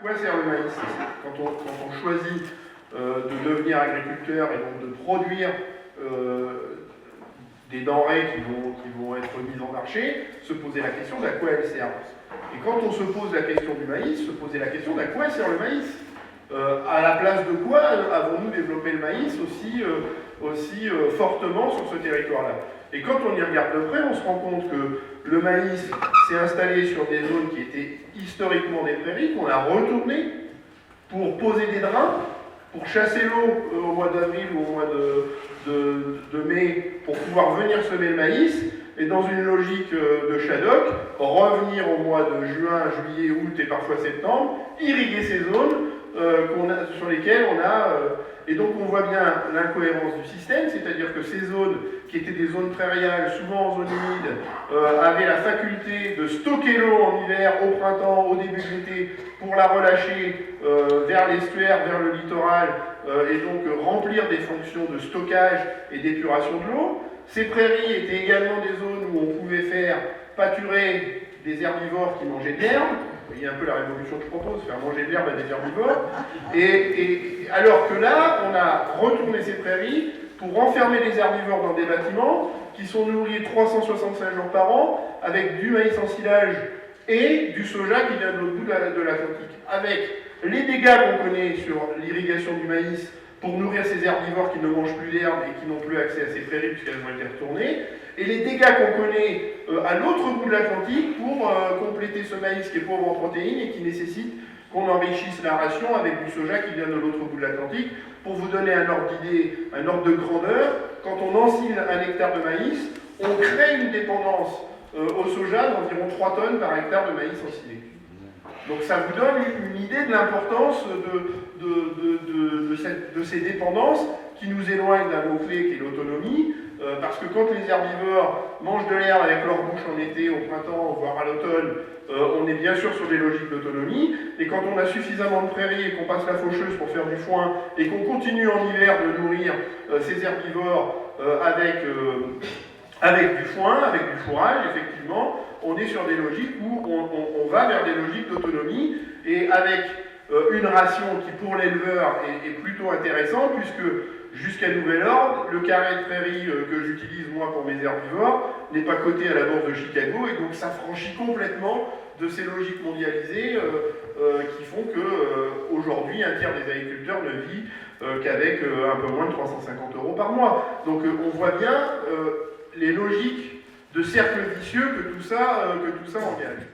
Quoi sert le maïs? Quand on choisit de devenir agriculteur et donc de produire des denrées qui vont être mises en marché, se poser la question d'à quoi elles servent. Et quand on se pose la question du maïs, se poser la question d'à quoi sert le maïs. À la place de quoi avons-nous développé le maïs aussi fortement sur ce territoire-là? Et quand on y regarde de près, on se rend compte que le maïs s'est installé sur des zones qui étaient historiquement des prairies, qu'on a retournées pour poser des drains, pour chasser l'eau au mois d'avril ou au mois de mai, pour pouvoir venir semer le maïs, et dans une logique de shadok, revenir au mois de juin, juillet, août et parfois septembre, irriguer ces zones sur lesquelles on a... et donc on voit bien l'incohérence du système, c'est-à-dire que ces zones, qui étaient des zones prairiales, souvent en zone humide, avaient la faculté de stocker l'eau en hiver, au printemps, au début de l'été, pour la relâcher vers l'estuaire, vers le littoral, et donc remplir des fonctions de stockage et d'épuration de l'eau. Ces prairies étaient également des zones où on pouvait faire pâturer des herbivores qui mangeaient de l'herbe. Vous voyez un peu la révolution que je propose, faire manger de l'herbe à des herbivores. Et alors que là, on a retourné ces prairies pour enfermer les herbivores dans des bâtiments qui sont nourris 365 jours par an avec du maïs en silage et du soja qui vient de l'autre bout de l'Atlantique. Avec les dégâts qu'on connaît sur l'irrigation du maïs pour nourrir ces herbivores qui ne mangent plus d'herbe et qui n'ont plus accès à ces prairies puisqu'elles ont été retournées, et les dégâts qu'on connaît à l'autre bout de l'Atlantique pour compléter ce maïs qui est pauvre en protéines et qui nécessite qu'on enrichisse la ration avec du soja qui vient de l'autre bout de l'Atlantique. Pour vous donner un ordre d'idée, un ordre de grandeur, quand on ensile 1 hectare de maïs, on crée une dépendance au soja d'environ 3 tonnes par hectare de maïs ensilé. Donc ça vous donne une idée de l'importance de ces dépendances qui nous éloignent d'un mot-clé qui est l'autonomie, parce que quand les herbivores mangent de l'herbe avec leur bouche en été, au printemps, voire à l'automne, on est bien sûr sur des logiques d'autonomie, et quand on a suffisamment de prairies et qu'on passe la faucheuse pour faire du foin, et qu'on continue en hiver de nourrir ces herbivores avec du foin, avec du fourrage, effectivement, on est sur des logiques où on va vers des logiques d'autonomie, et avec une ration qui, pour l'éleveur, est plutôt intéressante, puisque jusqu'à nouvel ordre, le carré de prairie que j'utilise moi pour mes herbivores n'est pas coté à la bourse de Chicago, et donc ça franchit complètement de ces logiques mondialisées qui font qu'aujourd'hui, un tiers des agriculteurs ne vit qu'avec un peu moins de 350 € par mois. Donc on voit bien les logiques de cercle vicieux que tout ça engage.